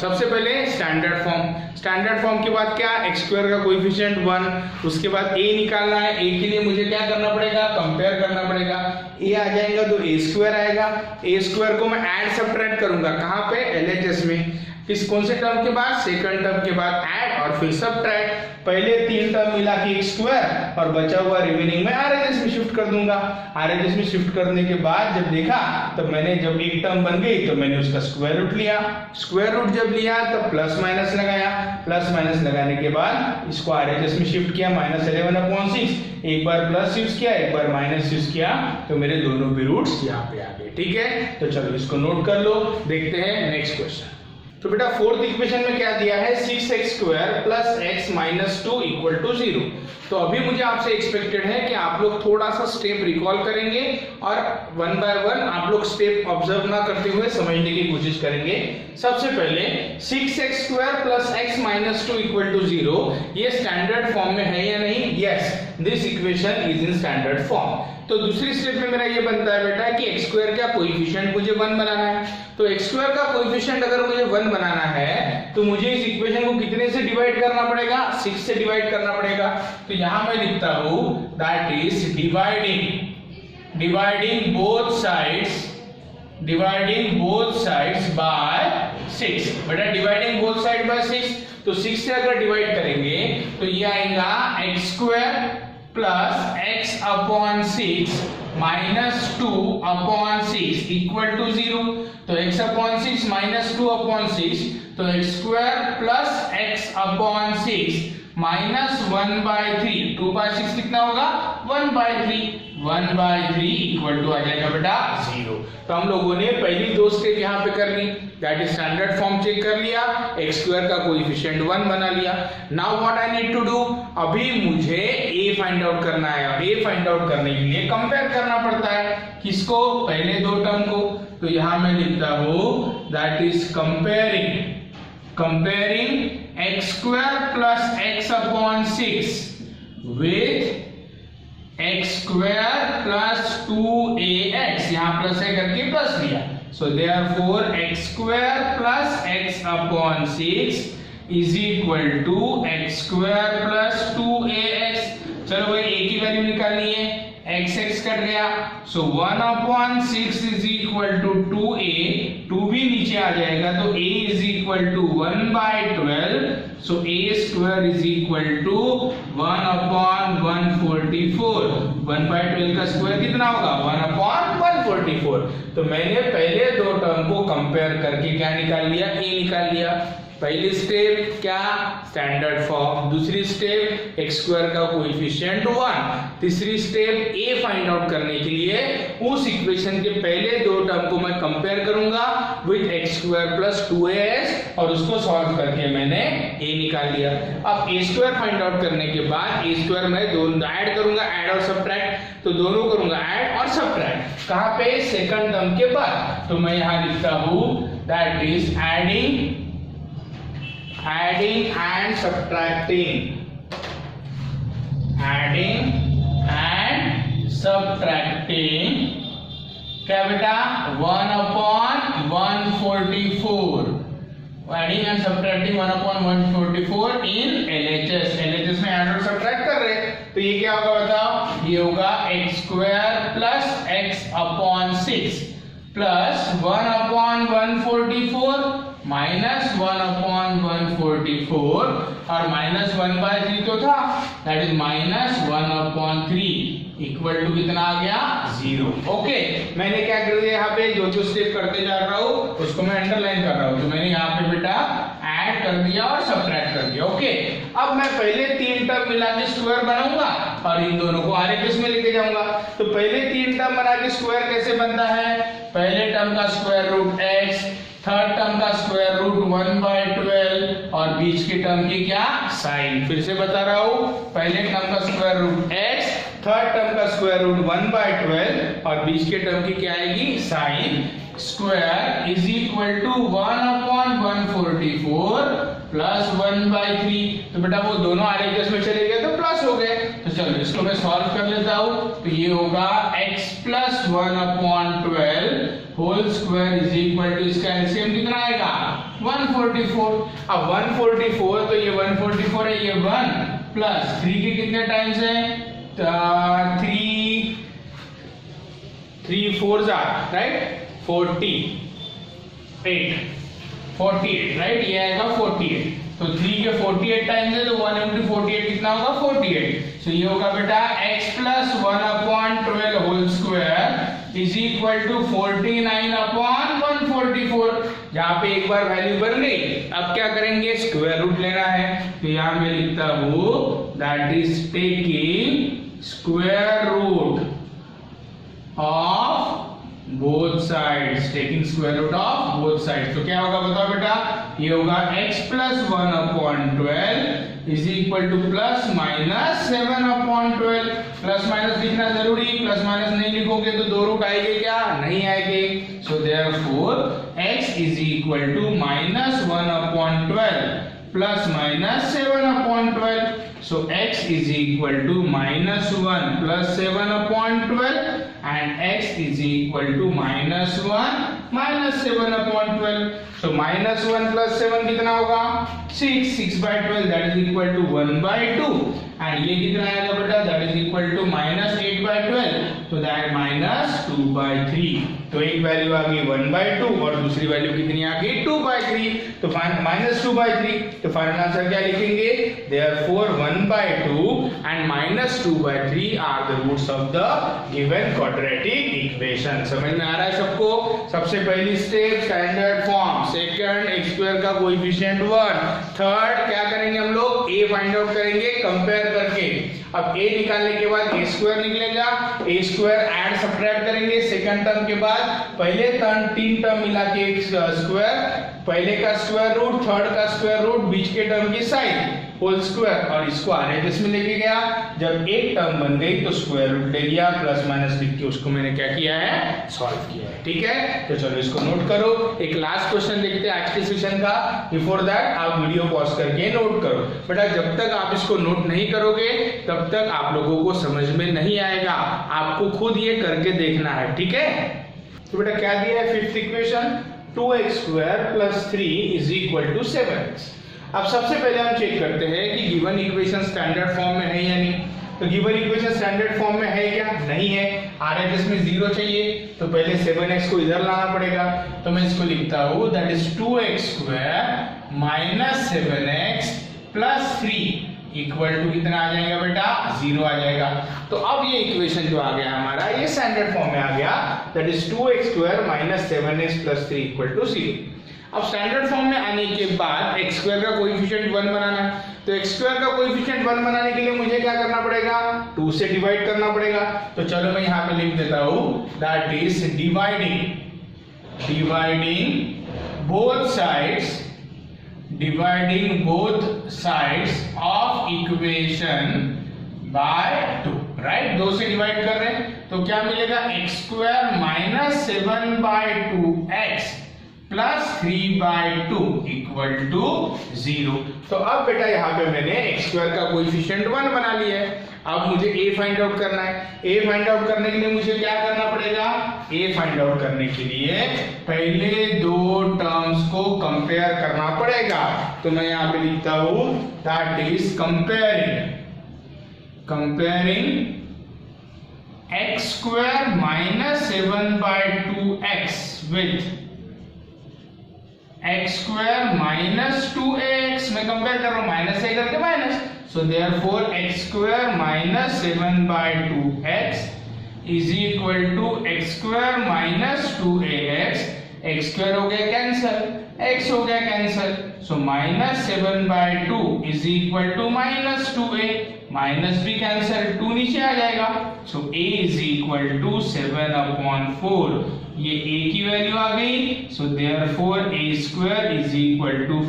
सबसे पहले स्टैंडर्ड फॉर्म के बाद क्या, x² का कोएफिशिएंट 1, उसके बाद a निकालना है। a के लिए मुझे क्या करना पड़ेगा, कंपेयर करना पड़ेगा। a आ जाएगा तो a² आएगा। a² को मैं ऐड सब्ट्रैक्ट करूंगा, कहां पे, LHS में। किस कौन से टर्म के बाद, सेकंड टर्म के बाद ऐड और फिर सब्ट्रैक्ट। पहले 3 टर्म मिला के x² और बचा हुआ रिमेनिंग में RHS में शिफ्ट कर दूंगा। RHS में शिफ्ट करने के बाद जब देखा तब मैंने, जब एक टर्म बन गई तो मैंने उसका स्क्वायर रूट लिया। स्क्वायर रूट जब लिया तब प्लस माइनस लगाया, प्लस माइनस लगाने के बाद इसको RHS में शिफ्ट किया, माइनस 11/6। एक बार प्लस यूज किया, एक बार माइनस यूज किया, तो मेरे दोनों भी रूट्स यहाँ पे आ गए। ठीक है, तो चलो इसको नोट कर लो, देखते हैं नेक्स्ट क्वेश्चन। तो बेटा फोर्थ इक्वेशन में क्या दिया है 6x² plus x minus 2 equal to 0। तो अभी मुझे आपसे एक्सपेक्टेड है कि आप लोग थोड़ा सा स्टेप रिकॉल करेंगे और वन बाय वन आप लोग स्टेप ऑब्जर्व ना करते हुए समझने की कोशिश करेंगे। सबसे पहले 6x² plus x minus 2 equal to 0 ये स्टैंडर्ड फॉर्म में है या नहीं? Yes, this equation is in standard form. तो दूसरी स्टेप में मेरा ये बनता है बेटा कि x² का कोएफिशिएंट मुझे 1 बनाना है। तो x² का कोएफिशिएंट अगर मुझे 1 बनाना है तो मुझे इस इक्वेशन को कितने से डिवाइड करना पड़ेगा? 6 से डिवाइड करना पड़ेगा। तो यहां मैं लिखता हूं that is dividing both sides by 6। बेटा डिवाइडिंग बोथ साइड बाय 6, तो 6 से अगर डिवाइड करेंगे तो ये आएगा x² plus x upon 6 minus 2 upon 6 equal to 0। तो x अपॉन 6 माइनस 2 अपॉन 6, तो x² plus x upon 6 minus 1/3, 2/6 कितना होगा? 1/3, 1/3 इक्वल टू आ जाएगा बेटा 0। तो हम लोगों ने पहली दो स्टेप यहाँ पे कर ली, that is standard form check कर लिया, x² का कोएफिशिएंट 1 बना लिया। Now what I need to do, अभी मुझे a फाइंड आउट करना है। a फाइंड आउट करने के लिए कंपेयर करना पड़ता है, किसको? पहले दो टर्म को। तो यहां मैं लिखता हूं that is comparing x² plus x upon 6 with x² plus 2ax, यहां प्लस है करके प्लस लिया। So therefore x² plus x upon 6 is equal to x² plus 2ax। चलो भाई a की वैल्यू निकालनी है, x कट गया, so 1 upon 6 is equal to 2a, 2 भी नीचे आ जाएगा तो a is equal to 1/12, so a² is equal to 1 upon 144। 1/12 का स्क्वायर कितना होगा? 1 अपॉन 144। तो मैंने पहले दो टर्म को कंपेयर करके क्या निकाल लिया? a निकाल लिया। पहली स्टेप क्या? Standard form. दूसरी स्टेप x² का कोएफिशिएंट 1। तीसरी स्टेप a फाइंड आउट करने के लिए उस इक्वेशन के पहले दो टर्म को मैं कंपेयर करूंगा विद x² प्लस 2as और उसको सॉल्व करके मैंने a निकाल लिया। अब a² फाइंड आउट करने के बाद a² मैं दोनों ऐड करूंगा, ऐड और सब्ट्रैक्ट, तो दोनों करूंगा ऐड और सब्ट्रैक्ट। कहां पे? सेकंड टर्म के बाद। तो मैं यहां लिखता हूं that is adding and subtracting, क्या बेटा? 1 upon 144, adding and subtracting 1 upon 144 in LHS में ऐड और सब्ट्रैक्ट कर रहे हैं। तो ये क्या होगा बताओ? ये होगा x² plus x upon 6 plus 1 upon 144 minus 1 upon 144 और माइनस 1/3 तो था, that is minus 1 upon 3 equal to कितना आ गया? 0। ओके, मैंने क्या कर दिया? यहाँ पे जो स्टेप करते जा रहा हूँ उसको मैं अंडरलाइन कर रहा हूँ। तो मैंने यहाँ पे बेटा ऐड कर दिया और सब्ट्रैक्ट कर दिया। ओके, अब मैं पहले तीन टर्म मिला के स्क्वायर बनाऊंगा और इन दोनों को RHS में लेके जाऊंगा। तो पहले तीन टर्म बना के स्क्वायर कैसे बनता है? पहले टर्म का square root x, third term का स्क्वायर रूट 1/12 और बीच के टर्म की क्या? साइन। फिर से बता रहा हूं, पहले टर्म का square root x, third term का स्क्वायर रूट 1/12 और बीच के टर्म की क्या आएगी? Sign. Square is equal to 1 upon 144 plus 1/3। तो बेटा वो दोनों RHS में चले गए तो प्लस हो गए। तो चलो इसको मैं सॉल्व कर लेता हूं। तो ये होगा x plus 1 upon 12 whole square is equal to, इसका एलसीएम कितना आएगा? 144। अब 144 तो ये 144 है, ये 1 प्लस 3 के कितने टाइम्स है? 3 4 राइट 48 राइट, ये आएगा 48। तो 3 के 48 टाइम्स है तो 1 into 48 कितना होगा? 48। सो ये होगा बेटा x plus 1 upon 12 whole square is equal to 49 upon 144। जहां पे एक बार वैल्यू बन गई, अब क्या करेंगे? स्क्वायर रूट लेना है। तो यहां मैं लिखता हूं that is taking square root of both sides, sides, taking square root of both sides. तो क्या होगा बताओ बेटा, ये होगा x plus 1/12 is equal to plus minus 7/12। Plus minus लिखना जरूरी, प्लस माइनस नहीं लिखोगे तो दो रूट आएंगे क्या, नहीं आएंगे। So therefore x is equal to minus 1/12 plus minus 7/12। So x is equal to minus 1 plus 7/12 and x is equal to minus 1 minus 7/12. So minus 1 plus 7 कितना होगा 6, 6/12 that is equal to 1/2 and ये कितना आएगा बेटा, that is equal to minus 8/12 तो that minus 2/3। तो एक value आ गई 1/2 और दूसरी वैल्यू कितनी आ गई 2/3, तो माइनस 2/3। तो फाइनल आंसर क्या लिखेंगे, therefore 1/2 and minus 2/3 are the roots of the given quadratic equation। समझ में आ रहा है सबको। सबसे पहली step standard form, second x square का कोएफिशिएंट 1, थर्ड क्या करेंगे हम लोग, a फाइंड आउट करेंगे कंपेयर करके। अब a निकालने के बाद a स्क्वायर निकलेगा, a स्क्वायर ऐड सब्ट्रैक्ट करेंगे सेकंड टर्म के बाद, पहले तीन टर्म मिला के एक स्क्वायर, पहले का स्क्वायर रूट, थर्ड का स्क्वायर रूट, बीच के टर्म की साइड होल स्क्वायर और इसको आरएचएस में लेके गया। जब एक टर्म बन गई तो स्क्वायर रूट ले लिया, प्लस माइनस लिख के उसको मैंने क्या किया है, सॉल्व किया है। ठीक है, तो चलो इसको नोट करो। एक लास्ट क्वेश्चन देखते हैं आज के सेशन का। बिफोर दैट आप वीडियो पॉज करके नोट करो। बेटा जब तक आप इसको नोट नहीं करोगे तब तक आप लोगों को समझ में नहीं आएगा, आपको खुद ये करके देखना है। ठीक है, तो बेटा क्या दिया है, फिफ्थ इक्वेशन 2x² + 3 = 7x। अब सबसे पहले हम चेक करते हैं कि गिवन इक्वेशन स्टैंडर्ड फॉर्म में है या नहीं। तो गिवन इक्वेशन स्टैंडर्ड फॉर्म में है क्या, नहीं है। आरएचएस में 0 चाहिए तो पहले 7x को इधर लाना पड़ेगा। तो मैं इसको लिखता हूं that is 2x² - 7x + 3 equal to कितना आ जाएगा बेटा, 0 आ जाएगा। तो अब ये इक्वेशन जो आ गया हमारा, ये स्टैंडर्ड फॉर्म में आ गया, दैट इज 2x² - 7x + 3 = 0। अब स्टैंडर्ड फॉर्म में आने के बाद x² का कोएफिशिएंट 1 बनाना है। तो x² का कोएफिशिएंट 1 बनाने के लिए मुझे क्या करना पड़ेगा, 2 से डिवाइड करना पड़ेगा। तो चलो मैं यहाँ पे लिख देता हूँ that is dividing both sides of equation by 2, right. 2 से डिवाइड कर रहे हैं तो क्या मिलेगा, x² - 7/2x + 3/2 = 0। तो अब बेटा यहाँ पे मैंने x² का कोएफिशिएंट 1 बना लिया है। अब मुझे a फाइंड आउट करना है। a फाइंड आउट करने के लिए मुझे क्या करना पड़ेगा, a फाइंड आउट करने के लिए पहले दो टर्म्स को कंपेयर करना पड़ेगा। तो मैं यहाँ पे लिखता हूँ that is comparing x² - 7/2x with x² - 2ax। मैं कंपेयर कर रहा हूं, माइनस से करके माइनस। सो therefore x² - 7/2x = x² - 2ax। x² हो गया कैंसिल, x हो गया कैंसिल। सो -7/2 = -2a, माइनस भी कैंसिल, 2 नीचे आ जाएगा। सो a = 7/4, ये a की वैल्यू आ गई। So therefore a² =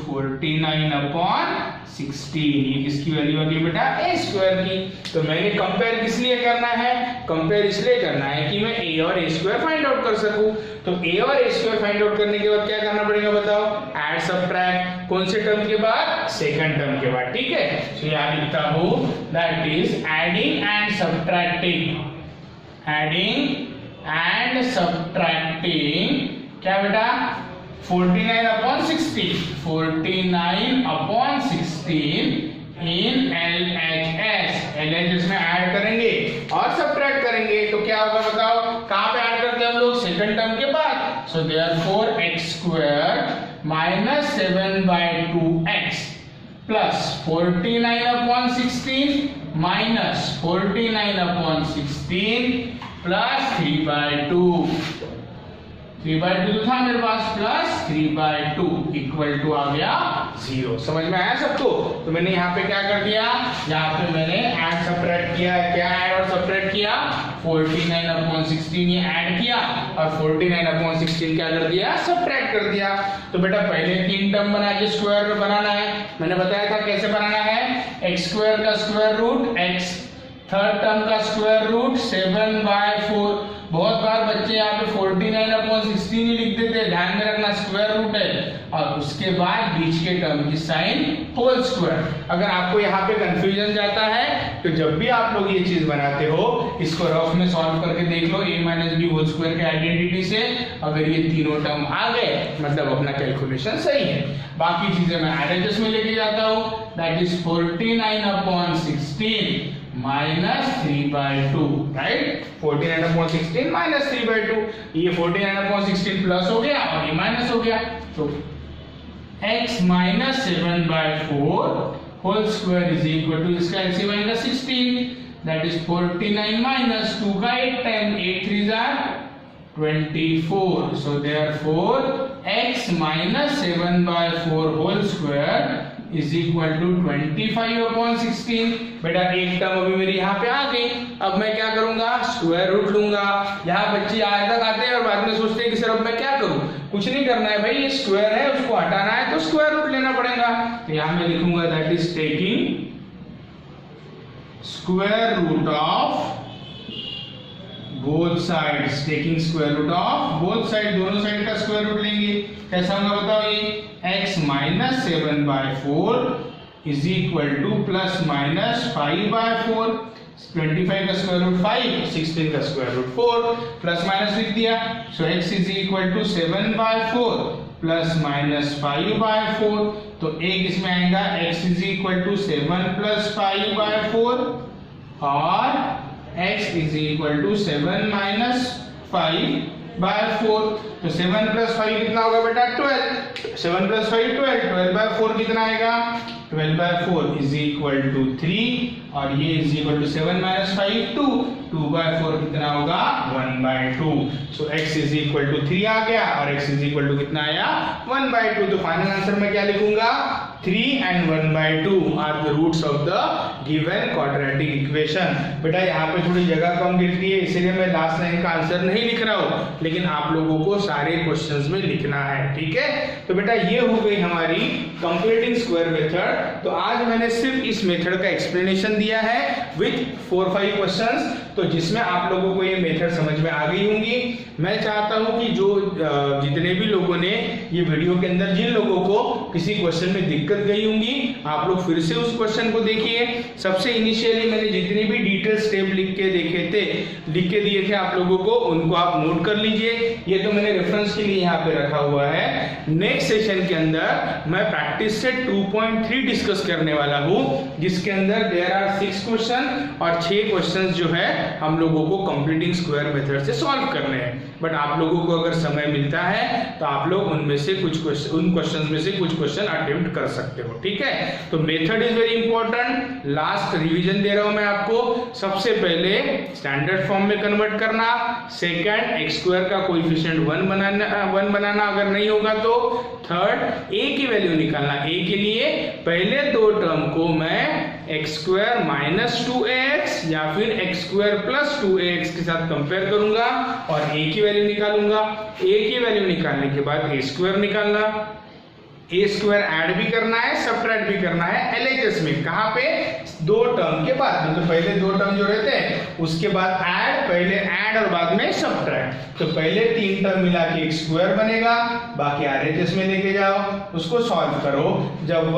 49/16। ये किसकी वैल्यू आ गई बेटा, a² की। तो मैंने कंपेयर किस लिए करना है, कंपेयर इसलिए करना है कि मैं a और a² फाइंड आउट कर सकूं। तो a और a² फाइंड आउट करने के बाद क्या करना पड़ेगा बताओ, ऐड सब्ट्रैक्ट। कौन से टर्म के बाद, सेकंड टर्म के बाद। ठीक है, तो यहां लिखता हूं that is adding and subtracting क्या बेटा, 49/16 इन LHS में ऐड करेंगे और सब्ट्रैक्ट करेंगे। तो क्या होगा बताओ, कहां पे ऐड करते हैं हम लोग, सेकंड टर्म के बाद। सो देयरफॉर x² - 7/2x + 49/16 - 49/16 + 3/2 3/2 तो था मेरे पास, प्लस 3/2 इक्वल टू आ गया 0। समझ में आया सबको? तो मैंने यहाँ पे क्या कर दिया, यहाँ पे मैंने ऐड सब्ट्रैक्ट किया। क्या ऐड और सब्ट्रैक्ट किया? 49/16 ये ऐड किया और 49/16 क्या कर दिया? सब्ट्रैक्ट कर दिया। तो बेटा पहले 3 टर्म बना के स्क्वायर में बनाना है। मैंने बताया था कैसे बनाना है, x² का square root x, third term का स्क्वायर रूट 7/4। बहुत बार बच्चे यहाँ पे 49/16 ही लिख देते हैं, ध्यान में रखना स्क्वायर रूट है, और उसके बाद बीच के टर्म की साइन होल स्क्वायर। अगर आपको यहाँ पे कंफ्यूजन जाता है तो जब भी आप लोग ये चीज बनाते हो, इसको रफ में सॉल्व करके देख लो a - b होल स्क्वायर के आइडेंटिटी से। अगर ये तीनों टर्म आ गए मतलब अपना कैलकुलेशन सही है। बाकी चीजें मैं RHS में लेके जाता हूँ, that is 49/16 minus 3/2, right? 49/16 minus 3/2। ये 49/16 प्लस हो गया और ये माइनस हो गया, तो x minus 7/4 whole square is equal to, इसका एलसीएम आएगा 16, दैट इज 49 माइनस 2 का 8 टाइम 8 3 जार 24। So therefore x minus 7/4 whole square is equal to 25/16। बेटा एक टर्म अभी मेरी यहाँ पे आ गई। अब मैं क्या करूंगा, स्क्वायर रूट लूंगा। यहाँ बच्चे आए तक आते हैं और बाद में सोचते हैं कि सर अब मैं क्या करूं। कुछ नहीं करना है भाई, ये स्क्वायर है उसको हटाना है तो स्क्वायर रूट लेना पड़ेगा। तो यहाँ मैं लिखूंगा that is taking square root of both sides, taking square root of both side, दोनों साइड का स्क्वायर रूट लेंगे। कैसा होगा बताओ, ये x minus 7/4 is equal to plus minus 5/4, 25 का स्क्वायर रूट 5, 16 का स्क्वायर रूट 4, प्लस माइनस लिख दिया। So x is equal to 7/4 plus minus 5/4। तो एक इसमें आएगा x is equal to 7 plus 5/4 और x is equal to 7 minus 5/4। तो 7 प्लस 5 कितना होगा बेटा 12, 7 प्लस 5 12, 12/4 कितना आएगा 12/4 इज इक्वल टू 3 और ये इज इक्वल टू 7 माइनस 5 2, 2/4 कितना होगा 1/2। सो x इज इक्वल टू 3 आ गया और x इज इक्वल टू कितना आया 1/2। तो फाइनल आंसर में क्या लिखूंगा, 3 and 1/2 are the roots of the given quadratic equation. बेटा यहाँ पे थोड़ी जगह कम गिरती है इसलिए मैं लास्ट लाइन का आंसर नहीं लिख रहा हूँ, लेकिन आप लोगों को सारे क्वेश्चंस में लिखना है, ठीक है? तो बेटा ये हो गई हमारी कंप्लीटिंग स्क्वायर मेथड। तो आज मैंने सिर्फ इस मेथड का एक्सप्लेनेशन दिया है विथ 4-5 क्वेश्चंस, तो जिसमें आप लोगों को ये मेथड समझ में आ गई होंगी। मैं चाहता हूं कि जो जितने भी लोगों ने ये वीडियो के अंदर, जिन लोगों को किसी क्वेश्चन में दिक्कत गई होंगी, आप लोग फिर से उस क्वेश्चन को देखिए। सबसे इनिशियली मैंने जितनी भी डिटेल स्टेप लिख के दिए थे आप लोगों को, उनको आप नोट कर लीजिए। ये तो मैंने रेफरेंस के लिए यहाँ पे रखा हुआ है। नेक्स्ट सेशन के अंदर मैं प्रैक्टिस सेट 2.3 डिस्कस करने वाला हूँ, जिसके अंदर देयर आर 6 क्वेश्चन और 6 क्वेश्चन जो है हम लोगों को कंप्लीटिंग स्क्वायर मेथड से सॉल्व करने हैं। बट आप लोगों को अगर समय मिलता है तो आप लोग उनमें से कुछ क्वेश्चन, उन क्वेश्चंस में से कुछ क्वेश्चन अटेम्प्ट कर सकते हो, ठीक है? तो method is very important. Last revision दे रहा हूं मैं आपको। सबसे पहले स्टैंडर्ड फॉर्म में कन्वर्ट करना, सेकंड x² का कोएफिशिएंट 1 बनाना, अगर नहीं होगा तो थर्ड a की वैल्यू निकालना। a के लिए पहले दो टर्म को मैं x² माइनस 2ax या फिर x² प्लस 2ax के साथ कंपेयर करूंगा और a की वैल्यू निकालूंगा। a की वैल्यू निकालने के बाद a² निकालना, a² ऐड भी करना है, सब्ट्रैक्ट भी करना है LHS में। कहां पे, दो टर्म के बाद में। तो पहले दो टर्म जो रहते हैं उसके बाद ऐड, पहले ऐड और बाद में सब्ट्रैक्ट। तो पहले 3 टर्म मिला के x² बनेगा, बाकी RHS में लेके जाओ, उसको सॉल्व करो। जब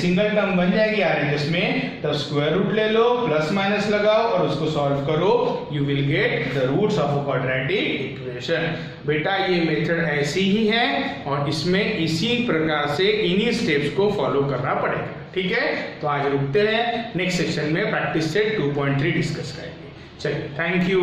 सिंगल टर्म बन जाएगी RHS में तब स्क्वायर रूट ले लो, प्लस माइनस लगाओ और उसको सॉल्व करो, you will get the roots of a quadratic equation. बेटा ये मेथड ऐसी ही है और इसमें इसी प्रकार से इन्हीं स्टेप्स को फॉलो करना पड़ेगा, ठीक है? तो आज रुकते हैं, नेक्स्ट सेक्शन में प्रैक्टिस सेट 2.3 डिस्कस करेंगे। चलिए, थैंक यू।